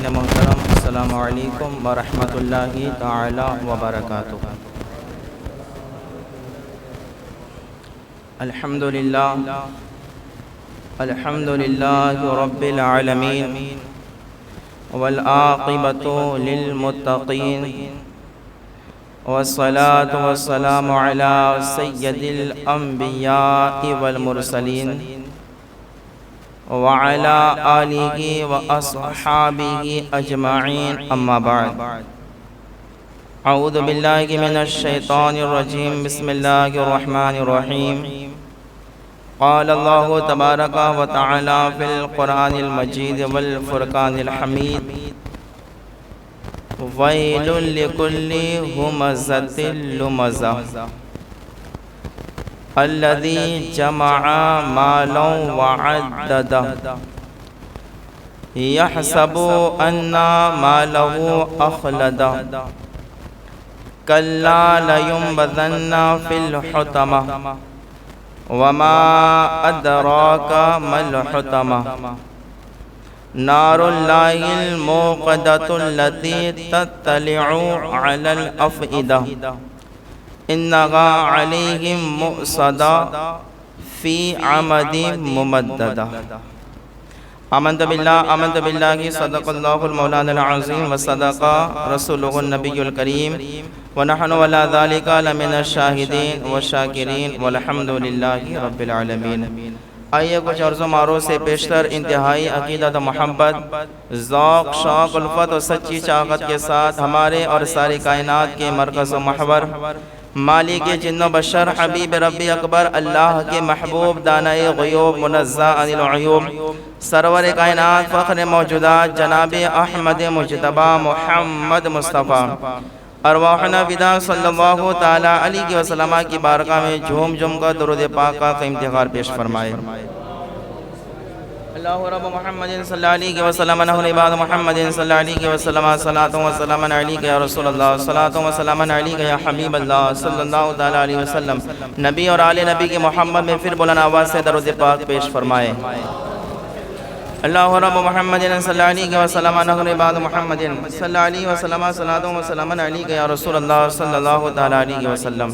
سامعین محترم، السلام علیکم ورحمۃ اللہ تعالی وبرکاتہ۔ الحمدللہ رب العالمین والعاقبۃ للمتقین والصلاة والسلام علی سید الانبیاء والمرسلین وعلى آلہ واصحابہ اجمعین، اما بعد۔ اعوذ باللہ من الشیطان الرجیم، بسم اللہ الرحمن الرحیم۔ قال اللہ تبارک و تعالی فی القرآن المجید والفرقان الحمید، ویل لکل ہمزۃ لمزہ الذی جمع مالا وعددہ یحسب ان مالہ اخلدہ کلا لینبذن فی الحطمہ وما ادراک ما الحطمہ نار اللہ الموقدۃ التی تطلع علی الافئدہ انہا علیہم مؤصدہ فی عمد ممددہ۔ آمنت باللہ صدق اللہ المولانا العظیم وصدق رسولہ النبی الکریم ونحن علی ذلک لمن الشاہدین والشاکرین والحمدللہ رب العالمین۔ آئیے کچھ عرض و معروض سے پیشتر انتہائی عقیدت و محبت، ذوق، شوق، الفت اور سچی چاقت کے ساتھ ہمارے اور ساری کائنات کے مرکز و محور، مالک جن و بشر، حبیب ربی اکبر، اللہ کے محبوب، دانائے غیوب، منزہ عن العیوب، سرور کائنات، فخر موجودات، جناب احمد مجتبی محمد مصطفیٰ، ارواحنا فدا صلی اللہ تعالی علیہ وسلم کی بارگاہ میں جھوم جھوم کا درود پاک کا افتخار پیش فرمائے۔ اللہ رب محمد صلی اللہ علیہ وسلم، نحن عباد محمد صلی اللہ علیہ وسلم، صلاۃ و سلام علیک یا رسول اللہ، صلاۃ و سلام علیک یا حبیب اللہ صلی اللہ تعالی علیہ وسلم۔ نبی اور آل نبی کے محمد میں پھر بلند آواز سے درود پاک پیش فرمائے۔ اللہ رب محمد صلی اللہ علیہ وسلم، نحن عباد محمد صلی اللہ علیہ وسلم، صلاۃ و سلام علیک یا رسول اللہ صلی اللہ تعالی علیہ وسلم۔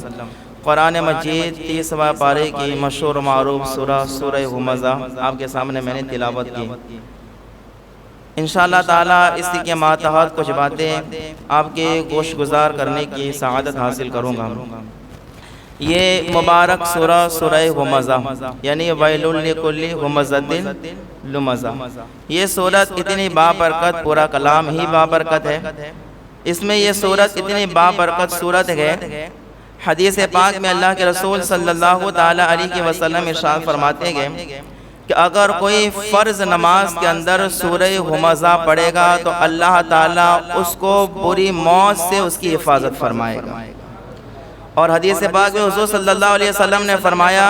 قرآن مجید 30واں پارے کی مشہور و معروف سورہ ہمزہ آپ کے سامنے میں نے تلاوت کی۔ انشاءاللہ تعالی اسی کے ماتحت کچھ باتیں آپ کے گوش گزار کرنے کی سعادت حاصل کروں گا۔ یہ مبارک سورہ ہمزہ یعنی ویل لکل ہمزۃ لمزہ، یہ سورت اتنی بابرکت، پورا کلام ہی بابرکت ہے۔ اس میں یہ سورت اتنی بابرکت سورت ہے، حدیث پاک میں اللہ کے رسول صلی اللہ تعالی علیہ وسلم ارشاد فرماتے ہیں کہ اگر کوئی فرض نماز کے اندر سورہ ہمزہ پڑھے گا تو اللہ تعالیٰ اس کو بری موت سے اس کی حفاظت فرمائے گا۔ اور حدیث پاک میں حضور صلی اللہ علیہ وسلم نے فرمایا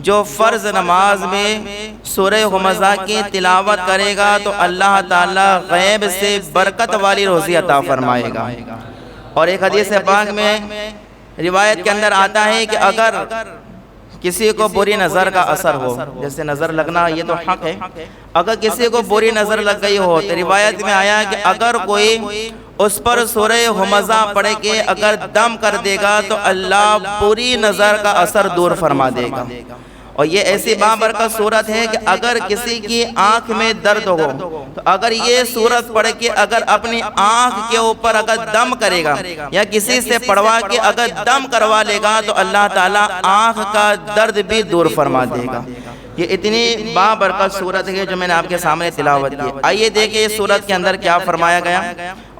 جو فرض نماز میں سورہ ہمزہ کی تلاوت کرے گا تو اللہ تعالیٰ غیب سے برکت والی روزی عطا فرمائے گا۔ اور ایک حدیث پاک میں روایت کے اندر آتا ہے کہ اگر کسی کو بری نظر کا اثر ہو، جیسے نظر لگنا یہ تو حق ہے، اگر کسی کو بری نظر لگ گئی ہو تو روایت میں آیا کہ اگر کوئی اس پر سورہ ہمزہ پڑھ کے اگر دم کر دے گا تو اللہ بری نظر کا اثر دور فرما دے گا۔ اور یہ ایسی بابرکت صورت ہے کہ اگر کسی کی آنکھ میں درد ہو تو اگر یہ صورت پڑھ کے اگر اپنی آنکھ کے اوپر اگر دم کرے گا یا کسی سے پڑھوا کے اگر دم کروا لے گا تو اللہ تعالیٰ آنکھ کا درد بھی دور فرما دے گا۔ یہ اتنی بابرکت صورت ہے جو میں نے آپ کے سامنے تلاوت کی۔ آئیے دیکھیں اس صورت کے اندر کیا فرمایا گیا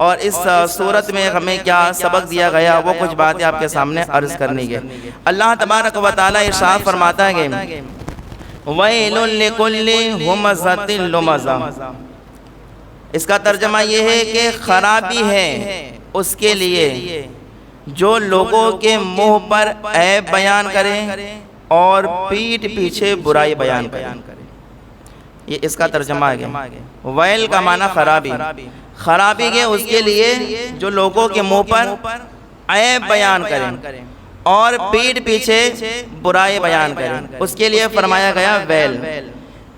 اور اس صورت میں ہمیں کیا سبق دیا گیا، وہ کچھ باتیں آپ کے سامنے عرض کرنی ہے۔ اللہ تبارک و تعالیٰ ارشاد فرماتا ہے کہ وَيْلٌ لِكُلِّ هُمَزَةٍ لُمَزَةٍ، اس کا ترجمہ یہ ہے کہ خرابی ہے اس کے لیے جو لوگوں کے منہ پر عیب بیان کرے اور پیٹھ پیچھے برائی بیان کرے۔ یہ اس کا ترجمہ ہے۔ ویل کا معنی خرابی، خرابی ہے اس کے لیے جو لوگوں کے منہ پر عیب بیان کریں اور پیٹھ پیچھے برائی بیان کریں، اس کے لیے فرمایا گیا ویل۔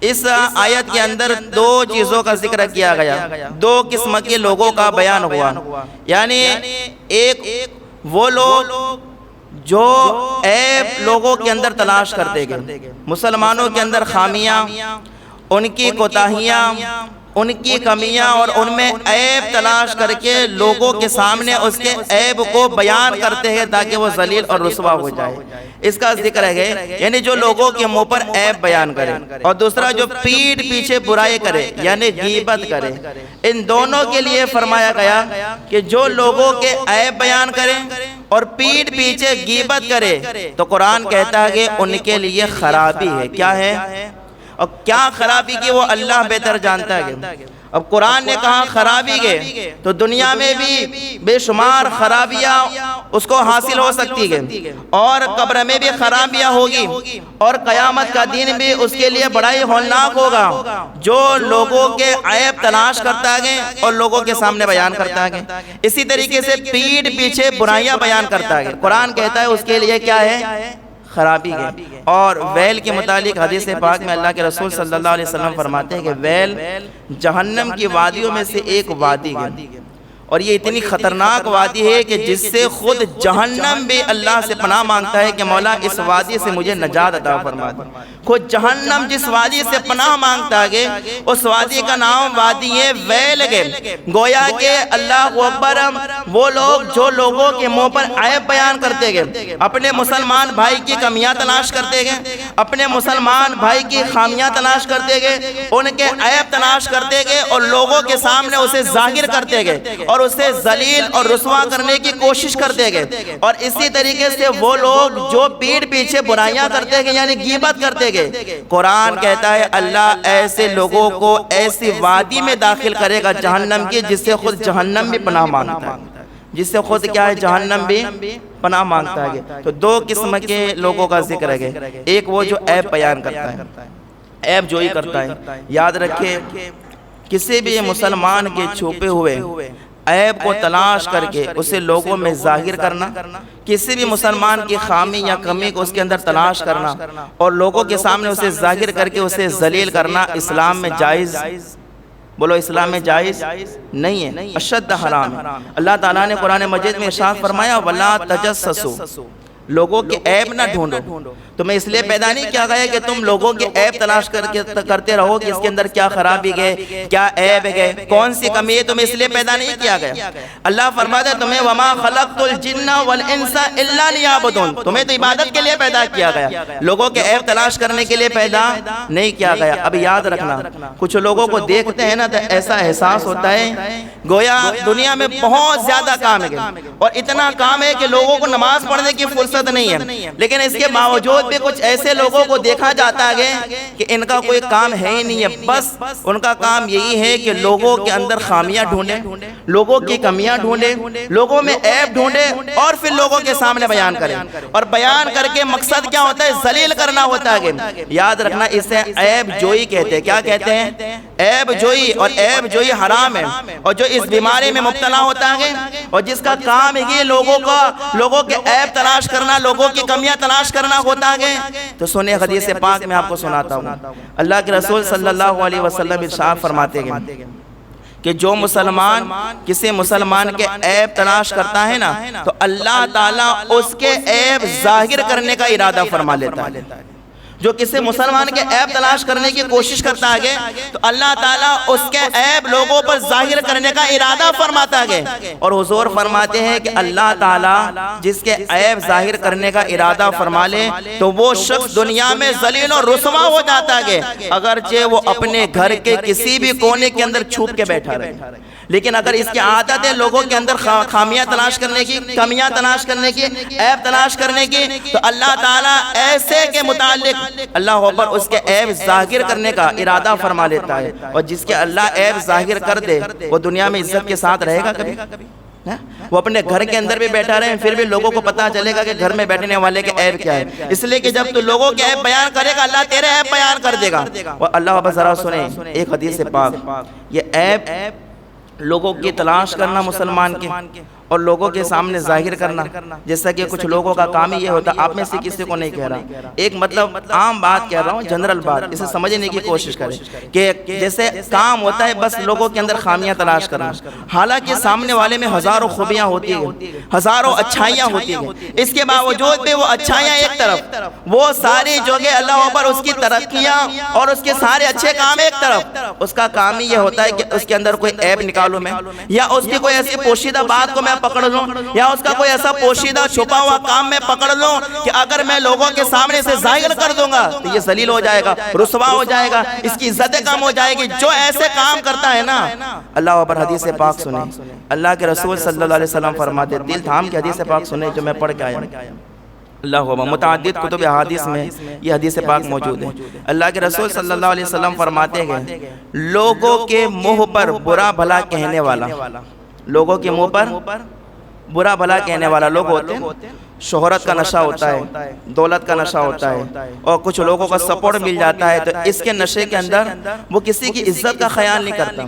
اس آیت کے اندر دو چیزوں کا ذکر کیا گیا، دو قسم کے لوگوں کا بیان ہوا، یعنی ایک وہ لوگ جو عیب لوگوں کے اندر تلاش کرتے گئے، مسلمانوں کے اندر خامیاں، ان کی کوتاہیاں، ان کی کمیاں اور ان میں عیب تلاش کر کے لوگوں کے سامنے اس کے عیب کو بیان کرتے ہیں تاکہ وہ ذلیل اور رسوا ہو جائے، اس کا ذکر ہے، یعنی جو لوگوں کے منہ پر عیب بیان کرے، اور دوسرا جو پیٹھ پیچھے برائی کرے یعنی غیبت کرے۔ ان دونوں کے لیے فرمایا گیا کہ جو لوگوں کے عیب بیان کرے اور پیٹھ پیچھے غیبت کرے تو قرآن کہتا ہے کہ ان کے لیے خرابی ہے۔ کیا ہے؟ اور کیا خرابی کی وہ اللہ بہتر جانتا ہے۔ اب قرآن نے کہا خرابی کے تو دنیا میں بھی بے شمار خرابیاں اس کو حاصل ہو سکتی ہے، اور قبر میں بھی خرابیاں ہوگی، اور قیامت کا دن بھی اس کے لیے بڑا ہی ہولناک ہوگا جو لوگوں کے عیب تلاش کرتا ہے اور لوگوں کے سامنے بیان کرتا ہے۔ اسی طریقے سے پیٹھ پیچھے برائیاں بیان کرتا ہے، قرآن کہتا ہے اس کے لیے کیا ہے؟ خرابی ہے۔ اور ویل کے متعلق حدیث پاک میں اللہ کے رسول صلی اللہ علیہ وسلم فرماتے ہیں کہ ویل جہنم کی وادیوں میں سے ایک وادی ہے، اور یہ اتنی خطرناک وادی ہے کہ جس سے خود جہنم بھی اللہ سے پناہ مانگتا ہے کہ مولا اس وادی سے مجھے نجات عطا فرما دے۔ خود جہنم جس وادی سے پناہ مانگتا ہے اس وادی کا نام وادی ہے ویل ہے۔ گویا کہ اللہ اکبر، وہ لوگ جو لوگوں کے منہ پر عیب بیان کرتے گئے، اپنے مسلمان بھائی کی کمیاں تلاش کرتے گئے، اپنے مسلمان بھائی کی خامیاں تلاش کرتے گئے، ان کے عیب تلاش کرتے گئے اور لوگوں کے سامنے اسے ظاہر کرتے گئے اور اسے ذلیل اور رسوا کرنے کی کوشش کرتے گئے۔ اور اسی طریقے سے وہ لوگ جو پیٹھ پیچھے برائیاں کرتے گئے یعنی غیبت کرتے گئے، قرآن کہتا ہے اللہ ایسے لوگوں کو ایسی وادی میں داخل کرے گا جہنم کی جس سے خود جہنم بھی پناہ مانگتا ہے، جس سے خود کیا ہے؟ جہنم بھی پناہ مانگتا ہے۔ تو دو قسم کے لوگوں کا ذکر ہے، ایک وہ جو عیب بیان کرتا ہے، عیب جوئی کرتا ہے۔ یاد رکھے کسی بھی مسلمان کے چھپے ہوئے عیب کو تلاش کر کے اسے لوگوں میں ظاہر کرنا، کسی بھی مسلمان کی خامی یا کمی کو اس کے اندر تلاش کرنا اور لوگوں کے سامنے اسے ظاہر کر کے اسے ذلیل کرنا اسلام میں جائز، بولو اسلام میں جائز نہیں ہے، اشد حرام ہے۔ اللہ تعالیٰ نے قرآن مجید میں ارشاد فرمایا وَلَا تَجَسَّسُوا، لوگوں کے عیب نہ ڈھونڈو۔ تمہیں اس لیے پیدا نہیں کیا گیا کہ تم لوگوں کے عیب تلاش کرتے رہو کہ اس کے اندر کیا خرابی ہے، کیا عیب ہے، کون سی کمی ہے، تمہیں اس لیے پیدا نہیں کیا گیا۔ اللہ فرماتا ہے تمہیں وَمَا خَلَقْتُ الْجِنَّ وَالْإِنسَ إِلَّا لِيَعْبُدُونَ، تمہیں تو عبادت کے لیے پیدا کیا گیا، لوگوں کے عیب تلاش کرنے کے لیے پیدا نہیں کیا گیا۔ اب یاد رکھنا کچھ لوگوں کو دیکھتے ہیں نا تو ایسا احساس ہوتا ہے گویا دنیا میں بہت زیادہ کام ہے، اور اتنا کام ہے کہ لوگوں کو نماز پڑھنے کی فرصت نہیں ہے، لیکن اس کے باوجود بھی کچھ ایسے لوگوں کو دیکھا جاتا ہے کہ ان کا کوئی کام ہے ہی نہیں ہے، بس ان کا کام یہی ہے کہ لوگوں کے اندر خامیاں ڈھونڈیں، لوگوں کی کمیاں ڈھونڈیں، لوگوں میں عیب ڈھونڈیں اور پھر لوگوں کے سامنے بیان کریں، اور بیان کر کے مقصد کیا ہوتا ہے؟ ذلیل کرنا ہوتا ہے۔ یاد رکھنا اسے عیب جوئی کہتے ہیں۔ کیا کہتے ہیں؟ عیب جوئی، اور عیب جوئی حرام ہے، اور جو اس بیماری میں مبتلا ہوتا ہے اور جس کا کام ہے لوگوں کے عیب تلاش کرنا، لوگوں کی کمیاں تلاش کرنا ہوتا ہے، تو سنیں حدیث پاک میں آپ کو سناتا ہوں۔ اللہ کے رسول صلی اللہ علیہ وسلم ارشاد فرماتے ہیں کہ جو مسلمان کسی مسلمان کے عیب تلاش کرتا ہے نا تو اللہ تعالیٰ اس کے عیب ظاہر کرنے کا ارادہ فرما لیتا ہے۔ جو کسی مسلمان کے عیب تلاش کرنے کی کوشش کرتا ہے تو اللہ تعالیٰ اس کے عیب لوگوں پر ظاہر کرنے کا ارادہ فرماتا ہے، اور حضور فرماتے ہیں کہ اللہ تعالیٰ جس کے عیب ظاہر کرنے کا ارادہ فرما لے تو وہ شخص دنیا میں ذلیل اور رسوا ہو جاتا ہے، اگرچہ وہ اپنے گھر کے کسی بھی کونے کے اندر چھپ کے بیٹھا رہے۔ لیکن اگر اس کی عادت ہے لوگوں کے اندر خامیاں تلاش کرنے کی، کمیاں تلاش کرنے کی، عیب تلاش کرنے کی، تو اللہ تعالیٰ ایسے کے متعلق اللہ اکبر اس کے عیب ظاہر کرنے کا ارادہ فرما لیتا ہے، اور جس کے اللہ عیب ظاہر کر دے وہ دنیا میں عزت کے ساتھ رہے گا کبھی؟ وہ اپنے گھر کے اندر بھی بیٹھا رہے ہیں پھر بھی لوگوں کو پتا چلے گا کہ گھر میں بیٹھنے والے کے عیب کیا ہے، اس لیے کہ جب تو لوگوں کے عیب بیان کرے گا اللہ تیرے عیب بیان کر دے گا۔ اور اللہ اکبر ذرا سنیں ایک حدیث پاک، یہ عیب لوگوں کی تلاش کرنا مسلمان کے اور لوگوں کے سامنے ظاہر کرنا، جیسا کہ کچھ لوگوں کا کام ہی یہ ہوتا. آپ میں سے کسی کو نہیں کہہ رہا، ایک مطلب عام بات کہہ رہا ہوں، جنرل بات، اسے سمجھنے کی کوشش کریں کہ جیسے کام ہوتا ہے بس لوگوں کے اندر خامیاں تلاش کرنا، حالانکہ سامنے والے میں ہزاروں خوبیاں ہوتی ہیں، ہزاروں اچھائیاں ہوتی ہیں، اس کے باوجود بھی وہ اچھائیاں ایک طرف، وہ ساری جو کہ اللہ اوپر اس کی ترقیاں اور اس کے سارے اچھے کام ایک طرف، اس کا کام ہی یہ ہوتا ہے کہ اس کے اندر کوئی عیب نکالوں میں، یا اس کی کوئی ایسی پوشیدہ بات کو میں پکڑ لوں، یا اس کا کوئی ایسا پوشیدہ چھپا ہوا کام میں پکڑ لوں کہ اگر میں لوگوں کے سامنے سے ظاہر کر دوں گا تو یہ ذلیل ہو جائے گا، رسوا ہو جائے گا، اس کی عزت کم ہو جائے گی. جو ایسے کام کرتا ہے نا، اللہ اوپر حدیث پاک سنیں، اللہ کے رسول صلی اللہ علیہ وسلم فرماتے، دل تھام کے حدیث پاک سنیں جو میں پڑھ کے آیا. اللہ اکبر. متعدد کتب احادیث میں یہ حدیث پاک موجود ہے. اللہ کے رسول صلی اللہ علیہ وسلم فرماتے ہیں، لوگوں کے منہ پر برا بھلا کہنے والا، لوگوں کے منہ پر برا بھلا کہنے والا لوگ ہوتے ہیں، شہرت کا نشہ ہوتا ہے، دولت کا نشہ ہوتا ہے، اور کچھ لوگوں کا سپورٹ مل جاتا ہے تو اس کے نشے کے اندر وہ کسی کی عزت کا خیال نہیں کرتا،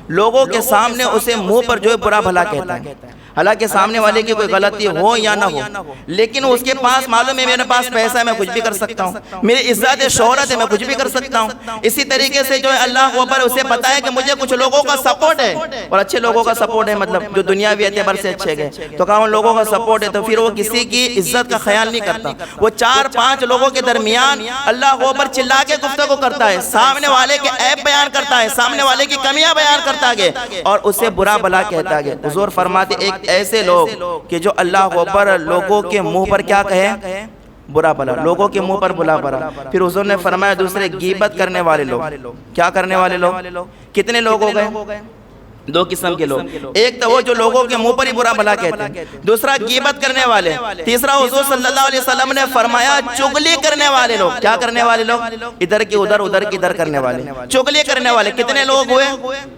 لوگوں کے سامنے اسے منہ پر جو ہے برا بھلا کہتا ہے، حالانکہ سامنے والے کی کوئی غلطی ہو یا نہ ہو، لیکن اس کے پاس معلوم ہے میرے پاس پیسہ ہے، میں کچھ بھی کر سکتا ہوں، میری عزت ہے، شہرت ہے، میں کچھ بھی کر سکتا ہوں. اسی طریقے سے جو ہے اللہ اوپر اسے پتا ہے کہ مجھے کچھ لوگوں کا سپورٹ ہے، اور اچھے لوگوں کا سپورٹ ہے، مطلب جو دنیاوی اعتبار سے اچھے گئے، تو کہا ان لوگوں کا سپورٹ ہے، تو پھر وہ کسی کی عزت کا خیال نہیں کرتا. وہ 4-5 لوگوں کے درمیان اللہ اوپر چلا کے گفتگو کرتا ہے، سامنے والے کے عیب بیان کرتا ہے، سامنے والے کی کمیاں بیان کرتا ہے اور اسے برا بھلا کہتا ہے. حضور فرماتے ایک ایسے لوگ کہ جو اللہ اوپر لوگوں کے منہ پر کیا کہے، برا بھلا، لوگوں کے منہ پر برا بھلا. پھر حضور نے فرمایا دوسرے غیبت کرنے والے لوگ. کیا کرنے والے لوگ؟ کتنے لوگ ہو گئے؟ 2 قسم کے لوگ. ایک تو وہ جو لوگوں کے منہ پر ہی برا بھلا کہتے ہیں، دوسرا غیبت کرنے والے، تیسرا حضور صلی اللہ علیہ وسلم نے فرمایا چغلی کرنے والے لوگ. کیا کرنے والے لوگ؟ ادھر کی ادھر، ادھر کی ادھر کرنے والے، چغلی کرنے والے. کتنے لوگ ہوئے؟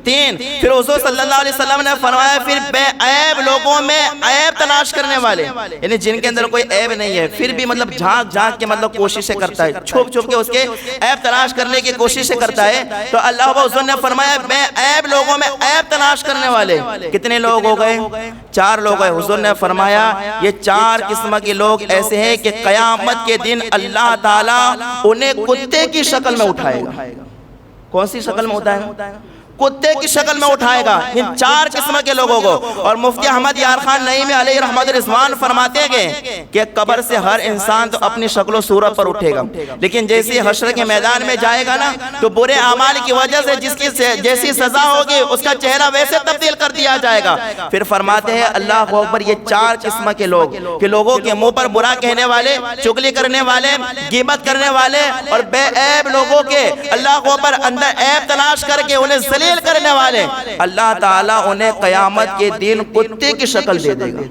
3. پھر حضور صلی اللہ علیہ وسلم نے فرمایا پھر بے عیب لوگوں میں عیب تلاش کرنے والے، یعنی جن کے اندر کوئی عیب نہیں ہے پھر بھی مطلب جھانک جھانک کے مطلب کوششیں کرتا ہے، چھپ چھپ کے اس کے عیب تلاش کرنے کی کوششیں کرتا ہے. تو اللہ حضور نے فرمایا بے عیب لوگوں میں عیب تلاش کرنے والے. کتنے لوگ ہو گئے؟ 4 لوگ ہیں. حضور نے فرمایا یہ 4 قسم کے لوگ ایسے ہیں کہ قیامت کے دن اللہ تعالیٰ انہیں کتے کی شکل میں اٹھائے گا. کون سی شکل میں اٹھائے گا؟ کتے کی شکل میں اٹھائے گا ان 4 قسم کے لوگوں کو. اور مفتی احمد یار خان نعیمی علیہ رحمت رضوان فرماتے ہیں کہ قبر سے ہر انسان تو اپنی شکل و صورت پر اٹھے گا، لیکن جیسے حشر کے میدان میں جائے گا نا تو برے اعمال کی وجہ سے جس کی جیسی سزا ہوگی اس کا چہرہ ویسے تبدیل کر دیا جائے گا. پھر فرماتے ہیں اللہ اکبر یہ 4 قسم کے لوگ کہ لوگوں کے منہ پر برا کہنے والے، چغلی کرنے والے، غیبت کرنے والے اور بے عیب لوگوں کے اللہ اکبر اندر عیب تلاش کر کے انہیں ذلیل کرنے والے، اللہ تعالیٰ انہیں قیامت کے دن کتے کی شکل دے دے گا.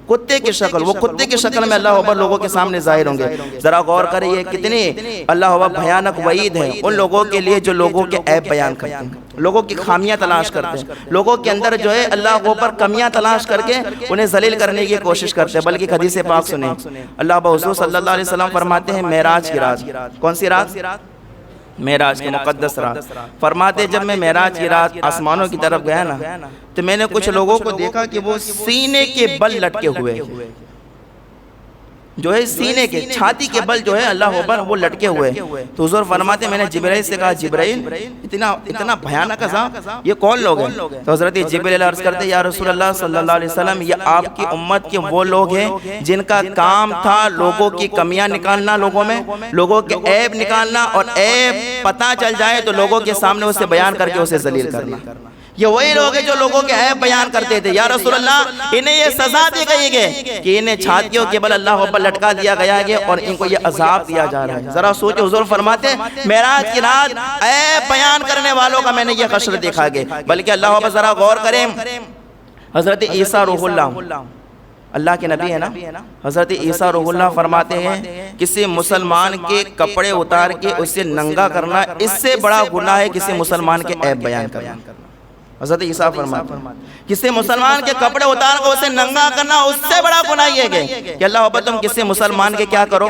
کتے کی شکل، وہ کتے کی شکل میں اللہ اکبر لوگوں کے سامنے ظاہر ہوں گے. ذرا غور کریں یہ کتنی اللہ اکبر بھیانک وعید ہے ان لوگوں کے لیے جو لوگوں کے عیب بیان کرتے ہیں، لوگوں کی خامیاں تلاش کرتے ہیں، لوگوں کے اندر جو ہے اللہ اوپر کمیاں تلاش کر کے انہیں ذلیل کرنے کی کوشش کرتے ہیں. بلکہ حدیث پاک سنیں، اللہ حضور صلی اللہ علیہ وسلم فرماتے ہیں معراج کی رات. کون سی رات؟ معراج کی مقدس رات. فرماتے جب میں معراج کی رات آسمانوں کی طرف گیا نا تو میں نے کچھ لوگوں کو دیکھا کہ وہ سینے کے بل لٹکے ہوئے، جو ہے سینے کے، چھاتی کے بل جو ہے اللہ اکبر وہ لٹکے ہوئے. تو حضور فرماتے میں نے جبرائیل سے کہا جبرائیل اتنا بھیانک عذاب، یہ کون لوگ ہیں؟ تو حضرت جبرائیل عرض کرتے یا رسول اللہ صلی اللہ علیہ وسلم یہ آپ کی امت کے وہ لوگ ہیں جن کا کام تھا لوگوں کی کمیاں نکالنا، لوگوں میں لوگوں کے عیب نکالنا، اور عیب پتہ چل جائے تو لوگوں کے سامنے اسے بیان کر کے اسے ذلیل کرنا. یہ وہی لوگ ہیں جو لوگوں کے عیب بیان کرتے تھے. یا رسول اللہ انہیں یہ سزا دی گئی ہے کہ انہیں چھاتیوں کے بل اللہ پر لٹکا دیا گیا ہے اور ان کو یہ عذاب دیا جا رہا ہے. ذرا سوچو، حضور فرماتے معراج کی رات عیب بیان کرنے والوں کا میں نے یہ حشر دیکھا گیا. بلکہ اللہ پر ذرا غور کریں، حضرت عیسیٰ روح اللہ، اللہ کے نبی ہے نا، حضرت عیسیٰ روح اللہ فرماتے ہیں کسی مسلمان کے کپڑے اتار کے اسے ننگا کرنا اس سے بڑا گناہ ہے کسی مسلمان کے عیب بیان کرنا. حضرت عیسیٰ فرماتے ہیں کسی مسلمان کے کپڑے اتار کر اسے ننگا کرنا اس سے بڑا گناہ یہ ہے کہ اللہ اکبر تم کسی مسلمان کے کیا کرو؟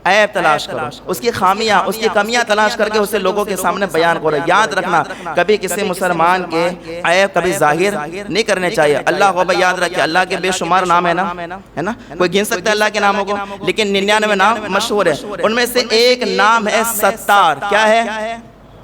عیب تلاش کرو، اس کی خامیاں، اس کی کمیاں تلاش کر کے اسے لوگوں کے سامنے بیان کرو۔ یاد رکھنا کبھی کسی مسلمان کے عیب کبھی ظاہر نہیں کرنے چاہیے۔ اللہ اکبر یاد رکھے، اللہ کے بے شمار نام ہے نا، کوئی گن سکتا ہے اللہ کے ناموں کو، لیکن 99 نام مشہور ہے، ان میں سے ایک نام ہے ستار۔ کیا ہے؟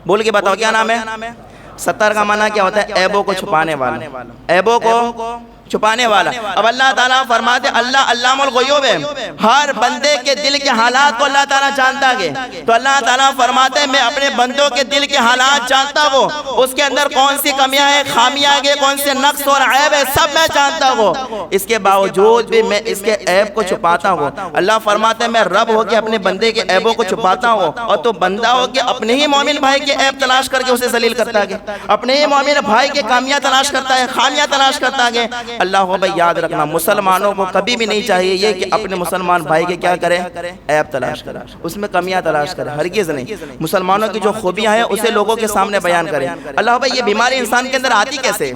بول کے بتاؤ کیا نام ہے؟ ستار کا معنی کیا ہوتا ہے؟ عیبوں کو چھپانے والا، عیبوں کو چھپانے والا۔ اب اللہ تعالیٰ فرماتے اللہ علام الغیوب ہے، ہر بندے کے دل کے حالات کو اللہ تعالیٰ جانتا ہے۔ تو اللہ تعالیٰ فرماتے ہیں میں اپنے بندوں کے دل کے حالات جانتا ہوں، اس کے اندر کون سی کمیاں ہیں، خامیاں ہیں، کون سے نقص اور عیب ہے، سب میں جانتا ہوں، اس کے باوجود بھی میں اس کے عیب کو چھپاتا ہوں۔ اللہ فرماتے ہیں میں رب ہو کے اپنے بندے کے عیبوں کو چھپاتا ہوں، اور تو بندہ ہو کے اپنے ہی مومن بھائی کے عیب تلاش کر کے اسے ذلیل کرتا ہے، اپنے ہی مومن بھائی کے کامیاں تلاش کرتا ہے، خامیاں تلاش کرتا ہے۔ اللہ ہو بھائی یاد رکھنا مسلمانوں کو کبھی بھی نہیں چاہیے یہ کہ اپنے مسلمان بھائی کے کیا کریں؟ عیب تلاش کریں، اس میں کمیاں تلاش کریں، ہرگز نہیں۔ مسلمانوں کی جو خوبیاں ہیں اسے لوگوں کے سامنے بیان کریں۔ اللہ بھائی یہ بیماری انسان کے اندر آتی کیسے؟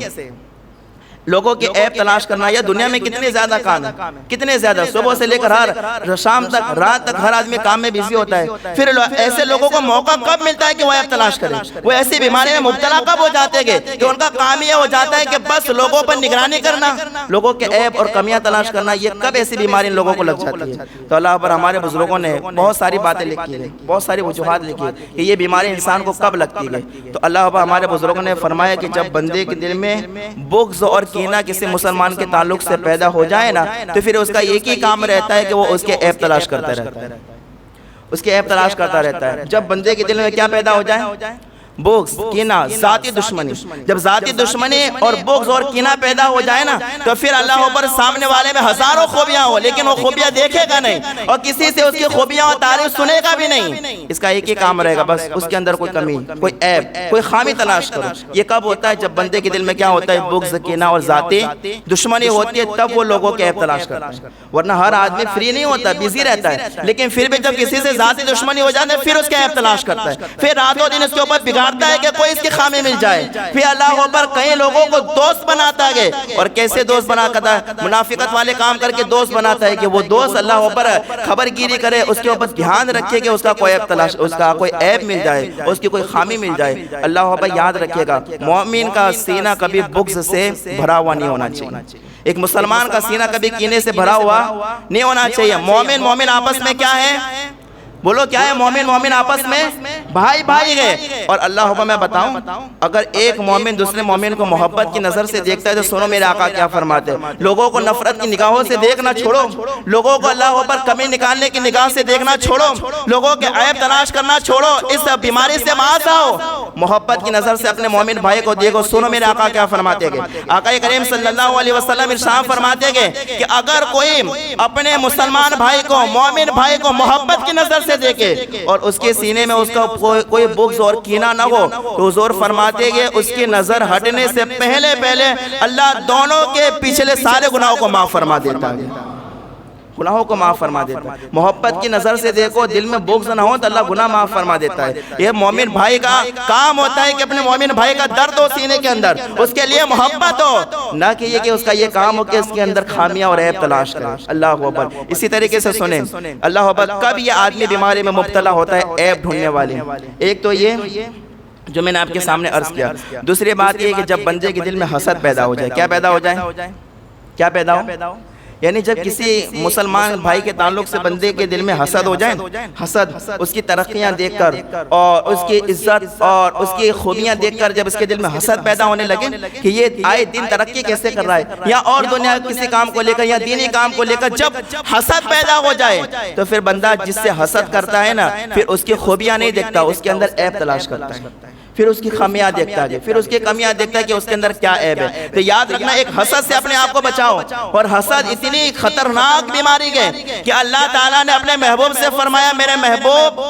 لوگوں کے عیب تلاش کرنا یہ دنیا میں کتنے زیادہ کام ہے، کتنے زیادہ، صبح سے لے کر ہر شام تک، رات تک ہر آدمی کام میں بیزی ہوتا ہے۔ پھر ایسے لوگوں کو موقع کب ملتا ہے کہ وہ عیب تلاش کریں؟ وہ ایسی بیماری میں مبتلا کب ہو جاتے ہیں کہ ان کا کام یہ ہو جاتا ہے کہ بس لوگوں پر نگرانی کرنا، لوگوں کے عیب اور کمیاں تلاش کرنا۔ یہ کب ایسی بیماری ان لوگوں کو لگ جاتی ہے؟ تو اللہ پر ہمارے بزرگوں نے بہت ساری باتیں لکھی ہیں، بہت ساری وجوہات لکھی ہیں کہ یہ بیماری انسان کو کب لگتی ہے۔ تو اللہ پر ہمارے بزرگوں نے فرمایا کہ جب بندے کے دل میں بغض اور کینہ کسی مسلمان کے تعلق سے پیدا ہو جائے نا، تو پھر اس کا ایک ہی کام رہتا ہے کہ وہ اس کے عیب تلاش کرتا رہتا ہے، اس کے عیب تلاش کرتا رہتا ہے۔ جب بندے کے دل میں کیا پیدا ہو جائے؟ بغض، کینہ، ذاتی دشمنی۔ جب ذاتی دشمنی اور بغض اور کینہ پیدا ہو جائے نا، تو پھر اللہ پر سامنے والے میں ہزاروں خوبیاں ہو لیکن وہ خوبیاں دیکھے گا نہیں، اور کسی سے اس کی خوبیاں اور تعریف سنے گا بھی نہیں۔ اس کا ایک ہی کام رہے گا، بس اس کے اندر کوئی کمی، کوئی عیب، کوئی خامی تلاش کرو۔ یہ کب ہوتا ہے؟ جب بندے کے دل میں کیا ہوتا ہے؟ بغض، کینہ اور ذاتی دشمنی ہوتی ہے، تب وہ لوگوں کے عیب تلاش کرتا ہے۔ ورنہ ہر آدمی فری نہیں ہوتا، بیزی رہتا ہے، لیکن پھر بھی جب کسی سے ذاتی دشمنی ہو جاتی ہے پھر اس کے عیب تلاش کرتا ہے، پھر راتوں دن اس کے اوپر بگاڑتا ہے کہ کوئی اس کی خامی مل جائے۔ پھر اللہ پر کئی لوگوں کو دوست بناتا ہے، اور کیسے دوست بناتا ہے؟ منافقت والے کام کر کے دوست بناتا ہے کہ وہ دوست اللہ پر خبر گیری کرے، اس کے اوپر دھیان رکھے کہ اس کا کوئی عیب تلاش، اس کا کوئی عیب مل جائے، اس کی کوئی خامی مل جائے۔ اللہ پر یاد رکھے گا مومن کا سینہ کبھی بغض سے بھرا ہوا نہیں ہونا چاہیے، ایک مسلمان کا سینہ کبھی کینے سے بھرا ہوا نہیں ہونا چاہیے۔ مومن آپس میں کیا ہے؟ بولو کیا ہے؟ مومن آپس میں بھائی بھائی ہے۔ اور اللہ کو میں بتاؤں، اگر ایک مومن دوسرے مومن کو محبت کی نظر سے دیکھتا ہے تو سنو میرے آقا کیا فرماتے ہیں، لوگوں کو نفرت کی نگاہوں سے دیکھنا چھوڑو، لوگوں کو اللہ پر کمی نکالنے کی نگاہ سے دیکھنا چھوڑو، لوگوں کے عیب تلاش کرنا چھوڑو، اس بیماری سے باز آؤ، محبت کی نظر سے اپنے مومن بھائی کو دیکھو۔ سنو میرے آقا کیا فرماتے ہیں، آقا کریم صلی اللہ علیہ وسلم ارشاد فرماتے ہیں کہ اگر کوئی اپنے مسلمان بھائی کو، مومن بھائی کو محبت کی نظر سے دیکھے اور اس کے سینے میں اس کا کوئی بغض اور کینہ نہ ہو، تو حضور فرماتے ہیں اس کی نظر ہٹنے سے پہلے اللہ دونوں کے پچھلے سارے گناہوں کو معاف فرما دیتا ہے، گناہوں کو معاف فرما دیتا ہے۔ محبت کی نظر سے دیکھو، دل میں بغض نہ ہو تو اللہ گناہ معاف فرما دیتا ہے۔ یہ مومن بھائی کا کام ہوتا ہے کہ اپنے مومن بھائی کا درد ہو سینے کے اندر، اس کے لیے محبت ہو، نہ کہ یہ کہ اس کا یہ کام ہو کہ اس کے اندر خامیاں اور عیب تلاش کرے۔ اللہ اکبر۔ اسی طریقے سے سنیں اللہ اکبر، کب یہ آدمی بیماری میں مبتلا ہوتا ہے؟ عیب ڈھونڈنے والے۔ ایک تو یہ جو میں نے آپ کے سامنے عرض کیا، دوسری بات یہ ہے کہ جب بندے کے دل میں حسد پیدا ہو جائے، کیا پیدا ہو جائے؟ کیا پیدا ہو؟ یعنی جب کسی مسلمان بھائی کے تعلق سے بندے کے دل میں حسد ہو جائے، حسد اس کی ترقیاں دیکھ کر اور اس کی عزت اور اس کی خوبیاں دیکھ کر جب اس کے دل میں حسد پیدا ہونے لگے کہ یہ آئے دن ترقی کیسے کر رہا ہے، یا اور دنیا کسی کام کو لے کر یا دینی کام کو لے کر جب حسد پیدا ہو جائے، تو پھر بندہ جس سے حسد کرتا ہے نا، پھر اس کی خوبیاں نہیں دیکھتا، اس کے اندر عیب تلاش کرتا ہے، پھر اس کی خامیاں دیکھتا ہے، پھر اس کی کمیاں دیکھتا ہے کہ اس کے اندر کیا عیب ہے۔ تو یاد رکھنا ایک حسد سے اپنے آپ کو بچاؤ، اور حسد اتنی خطرناک بیماری ہے کہ اللہ تعالیٰ نے اپنے محبوب سے فرمایا میرے محبوب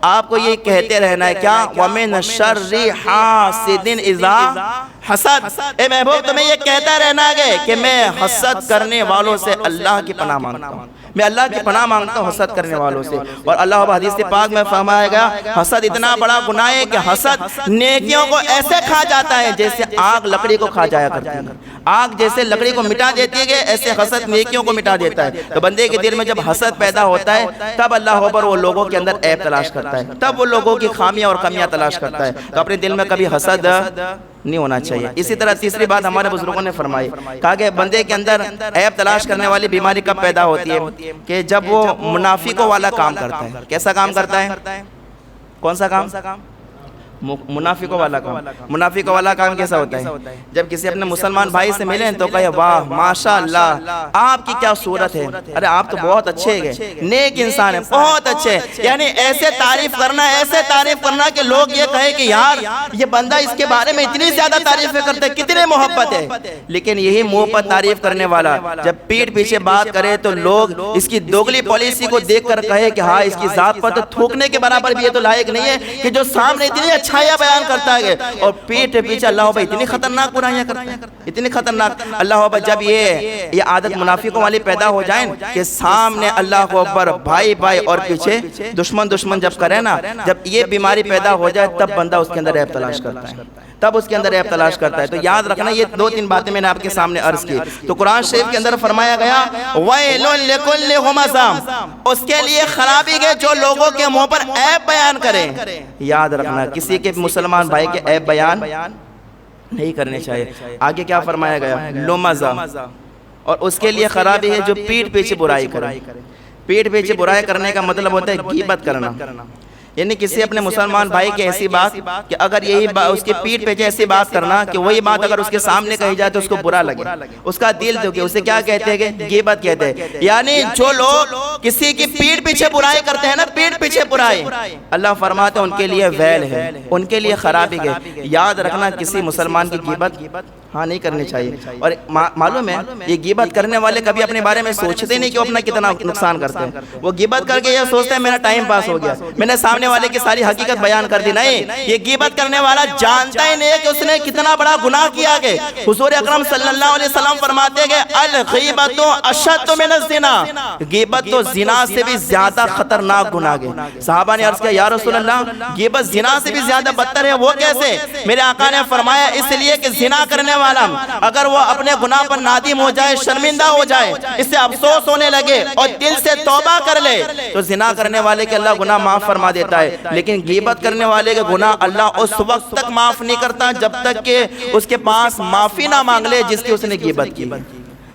آپ کو یہ کہتے رہنا ہے کیا؟ وَمِن شَرِّ حَاسِدٍ إِذَا حسد، اے محبوب تمہیں یہ کہتا رہنا ہے کہ میں حسد کرنے والوں سے اللہ کی پناہ مانگتا ہوں، میں اللہ کی پناہ مانگتا ہوں حسد کرنے والوں سے۔ اور اللہ حدیث پاک میں فرمایا گیا حسد اتنا بڑا گناہ ہے کہ حسد نیکیوں کو ایسے کھا جاتا ہے جیسے آگ لکڑی کو کھا جایا کرتی ہے، آگ جیسے لکڑی کو مٹا دیتی ہے ایسے حسد نیکیوں کو مٹا دیتا ہے۔ تو بندے کے دل میں جب حسد پیدا ہوتا ہے تب اللہ اکبر وہ لوگوں کے اندر عیب تلاش کرتا ہے، تب وہ لوگوں کی خامیاں اور کمیاں تلاش کرتا ہے۔ تو اپنے دل میں کبھی حسد نہیں ہونا چاہیے۔ اسی طرح تیسری بات ہمارے بزرگوں نے فرمائی، کہا کہ بندے کے اندر عیب تلاش کرنے والی بیماری کب پیدا ہوتی ہے کہ جب وہ منافقوں والا کام کرتا ہے۔ کیسا کام کرتا ہے؟ کون سا کام؟ منافقوں والا کام۔ منافقوں والا کام کیسا ہوتا ہے؟ جب کسی اپنے مسلمان بھائی سے ملیں تو کہے واہ ماشاءاللہ آپ کی کیا صورت ہے، ارے آپ تو بہت اچھے ہیں، نیک انسان ہیں، بہت اچھے، یعنی ایسے تعریف کرنا کہ لوگ یہ کہے کہ یار یہ بندہ اس کے بارے میں اتنی زیادہ تعریفیں کرتے ہیں، کتنے محبت ہے۔ لیکن یہی منہ پر تعریف کرنے والا جب پیٹھ پیچھے بات کرے تو لوگ اس کی دوگلی پالیسی کو دیکھ کر کہے کہ ہاں اس کی ذات پر تو تھوکنے کے برابر بھی یہ تو لائق نہیں ہے کہ جو سامنے اتنی اچھائیاں بیان کرتا ہے اور پیٹھ پیچھے اللہ اکبر اتنی خطرناک برائیاں کرتا ہے، اتنی خطرناک۔ اللہ اکبر جب یہ عادت منافقوں والی پیدا ہو جائیں کہ سامنے اللہ اکبر بھائی بھائی اور پیچھے دشمن جب کرے نا، جب یہ بیماری پیدا ہو جائے تب بندہ اس کے اندر عیب تلاش کرتا ہے، تب اس کے اندر عیب تلاش کرتا ہے۔ تو یاد رکھنا یہ دو تین باتیں میں نے آپ کے سامنے عرض کی۔ تو قرآن شریف کے اندر فرمایا گیا وَيْلٌ لِكُلِّ ہُمَزَةٍ، اس کے لیے خرابی ہے جو لوگوں کے منہ پر عیب بیان کریں۔ یاد رکھنا کسی کے مسلمان بھائی کے عیب بیان نہیں کرنے چاہیے۔ آگے کیا فرمایا گیا؟ لُمَزَہ، اور اس کے لیے خرابی ہے جو پیٹھ پیچھے برائی کرے۔ پیٹھ پیچھے برائی کرنے کا مطلب ہوتا ہے غیبت کرنا، یعنی کسی اپنے مسلمان بھائی کی ایسی بات کہ اگر یہی اس کی پیٹھ پیچھے ایسی بات کرنا کہ وہی بات اگر اس کے سامنے کہی جائے تو اس کو برا لگے، اس کا دل دکھے، اسے کیا کہتے ہیں کہ غیبت کہتے ہیں۔ یعنی جو لوگ کسی کی پیٹھ پیچھے برائی کرتے ہیں نا، پیٹھ پیچھے برائی، اللہ فرماتے ہیں ان کے لیے ویل ہے، ان کے لیے خرابی ہے۔ یاد رکھنا کسی مسلمان کی غیبت ہاں نہیں کرنی چاہیے۔ اور معلوم ہے یہ غیبت کرنے والے کبھی اپنے بارے میں سوچتے نہیں کہ وہ اپنا کتنا نقصان کرتے ہیں۔ وہ غیبت کر کے یہ سوچتے ہیں میرا ٹائم پاس ہو گیا، میں نے سامنے والے کی ساری حقیقت بیان کر دی۔ نہیں، یہ غیبت کرنے والا جانتا ہی نہیں ہے کہ اس نے کتنا بڑا گناہ کیا ہے۔ حضور اکرم صلی اللہ علیہ وسلم فرماتے ہیں کہ الغیبۃ اشد من الزنا، غیبت تو زنا سے بھی زیادہ خطرناک گناہ ہے۔ صحابہ نے عرض کیا یا رسول اللہ غیبت زنا سے بھی زیادہ بدتر ہے، وہ کیسے؟ میرے آقا نے فرمایا اس لیے کہ زنا کرنے والا اگر وہ اپنے گناہ پر نادم ہو جائے، شرمندہ ہو جائے، اس سے افسوس ہونے لگے اور دل سے توبہ کر لے تو زنا کرنے والے کے اللہ گناہ معاف فرما دیتا ہے۔ لیکن غیبت کرنے والے کے گناہ اللہ اس وقت تک معاف نہیں کرتا جب تک کہ اس کے پاس معافی نہ مانگ لے جس کی اس نے غیبت کی،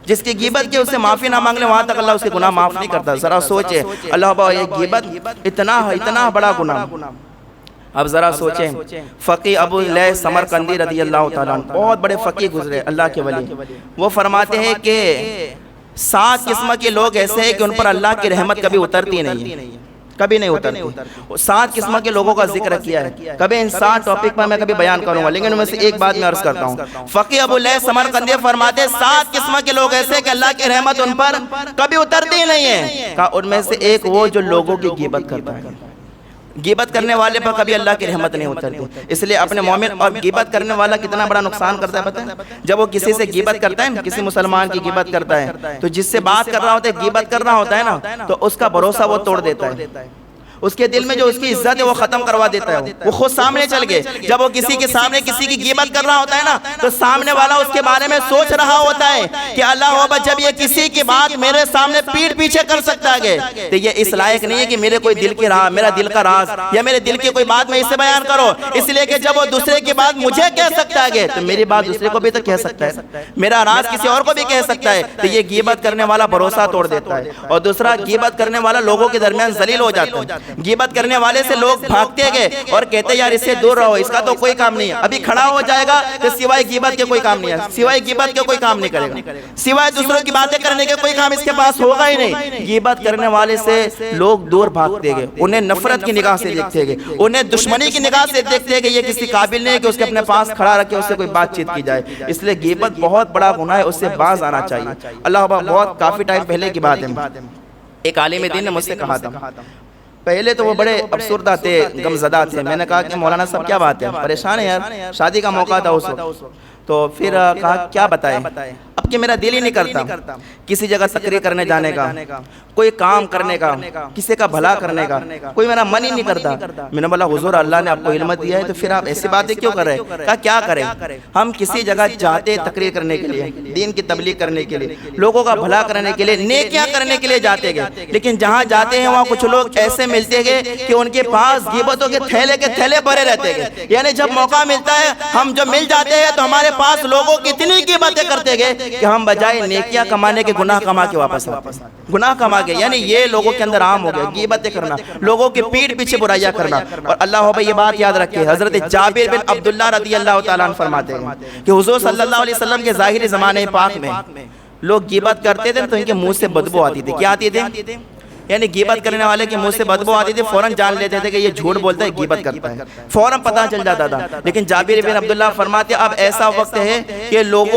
جس کی غیبت کی اس سے معافی نہ مانگ لے وہاں تک اللہ اس کے گناہ معاف نہیں کرتا۔ ذرا سوچے اللہ با یہ غیبت اتنا بڑا گناہ۔ اب ذرا سوچیں فقی ابو لیث سمرقندی رضی اللہ تعالیٰ عنہ، بہت بڑے فقی گزرے اللہ کے ولی، وہ فرماتے ہیں کہ 7 قسم کے لوگ ایسے ہیں کہ ان پر اللہ کی رحمت کبھی اترتی نہیں، کبھی نہیں اترتی۔ 7 قسم کے لوگوں کا ذکر کیا ہے، کبھی ان 7 ٹاپک پر میں کبھی بیان کروں گا، لیکن ان میں سے ایک بات میں عرض کرتا ہوں۔ فقی ابو لیث سمرقندی فرماتے ہیں 7 قسم کے لوگ ایسے ہیں کہ اللہ کی رحمت ان پر کبھی اترتی نہیں ہے۔ کہا ان میں سے ایک وہ جو لوگوں کی غیبت کرتا ہے، غیبت کرنے والے پر کبھی اللہ کی رحمت نہیں اترتی۔ اس لیے اپنے مومن اور غیبت کرنے والا کتنا بڑا نقصان کرتا ہے پتہ ہے؟ جب وہ کسی سے غیبت کرتا ہے، کسی مسلمان کی غیبت کرتا ہے تو جس سے بات کر رہا ہوتا ہے، غیبت کر رہا ہوتا ہے نا، تو اس کا بھروسہ وہ توڑ دیتا ہے، اس کے دل میں جو اس کی عزت ہے وہ ختم کروا دیتا ہے۔ وہ خود سامنے چل گئے، جب وہ کسی کے سامنے کسی کی غیبت کر رہا ہوتا ہے نا تو سامنے والا اس کے بارے میں سوچ رہا ہوتا ہے کہ اللہ اکبر جب یہ کسی کی بات میرے سامنے پیٹھ پیچھے کر سکتا ہے تو یہ اس لائق نہیں ہے کہ میرے کوئی دل کی راز، میرا دل کا راز یا میرے دل کی کوئی بات میں اسے بیان کرو، اس لیے کہ جب وہ دوسرے کی بات مجھے کہہ سکتا ہے تو میری بات دوسرے کو بھی تو کہہ سکتا ہے، میرا راز کسی اور کو بھی کہہ سکتا ہے۔ تو یہ غیبت کرنے والا بھروسہ توڑ دیتا ہے۔ اور دوسرا، غیبت کرنے والا لوگوں کے درمیان ذلیل ہو جاتا ہے۔ غیبت کرنے والے سے لوگ بھاگتے گئے اور کہتے یار اس سے دور رہو، اس کا تو کوئی کام نہیں ہے، ابھی کھڑا ہو جائے گا تو سوائے غیبت کے کوئی کام نہیں ہے، سوائے غیبت کے کوئی کام نہیں کرے گا، سوائے دوسروں کی باتیں کرنے کے کوئی کام اس کے پاس ہوگا ہی نہیں۔ غیبت کرنے والے سے لوگ دور بھاگتے گئے، انہیں نفرت کی نگاہ سے دیکھتے گئے، انہیں دشمنی کی نگاہ سے دیکھتے ہیں کہ یہ کسی قابل نہیں ہے کہ اس کے اپنے پاس کھڑا رکھے اس سے کوئی بات چیت کی جائے۔ اس لیے غیبت بہت بڑا گناہ ہے، اس سے باز آنا چاہیے۔ اللہ بہت کافی ٹائم پہلے کی بات ہے، ایک عالم دین نے مجھ سے کہا تھا، پہلے تو وہ بڑے افسردہ تھے، غمزدہ تھے، میں نے کہا کہ مولانا صاحب کیا بات ہے، پریشان ہے یار، شادی کا موقع تھا اس وقت، تو پھر کہا کیا بتائیں، اب کہ میرا دل ہی نہیں کرتا کسی جگہ تقریر کرنے جانے کا، کوئی کام کرنے کا، کسی کا بھلا کرنے کا، کوئی میرا من ہی نہیں کرتا۔ میں نے بولا حضور اللہ نے آپ کو علم دیا ہے تو پھر آپ ایسی باتیں کیوں کر رہے ہیں؟ کہا کیا کریں، ہم کسی جگہ جاتے تقریر کرنے کے لیے، دین کی تبلیغ کرنے کے لیے، لوگوں کا بھلا کرنے کے لیے، نیکیاں کرنے کے لیے جاتے گئے، لیکن جہاں جاتے ہیں وہاں کچھ لوگ ایسے ملتے گئے کہ ان کے پاس غیبتوں کے تھیلے بھرے رہتے گئے، یعنی جب موقع ملتا ہے ہم جب مل جاتے ہیں تو ہمارے پاس لوگوں کی اتنی غیبتیں کرتے گئے کہ ہم بجائے نیکیاں کمانے کے گناہ کما کے واپس آتے ہیں، گناہ کما کے، یعنی یہ لوگوں کے اندر عام ہو گیا غیبتیں کرنا، لوگوں کی پیٹھ پیچھے برائیاں کرنا۔ اور اللہ ہو یہ بات یاد رکھے، حضرت جابر بن عبداللہ رضی اللہ تعالیٰ عنہ فرماتے ہیں کہ حضور صلی اللہ علیہ وسلم کے ظاہری زمانے پاک میں لوگ غیبت کرتے تھے تو ان کے منہ سے بدبو آتی تھی۔ کیا آتی تھی؟ یعنی غیبت کرنے والے کے منہ سے بدبو آتی تھی، فوراً جان لیتے تھے کہ یہ جھوٹ بولتا ہے، غیبت کرتا ہے، فوراً پتہ چل جاتا تھا۔ لیکن جابر بن عبداللہ فرماتے اب ایسا وقت ہے کہ لوگ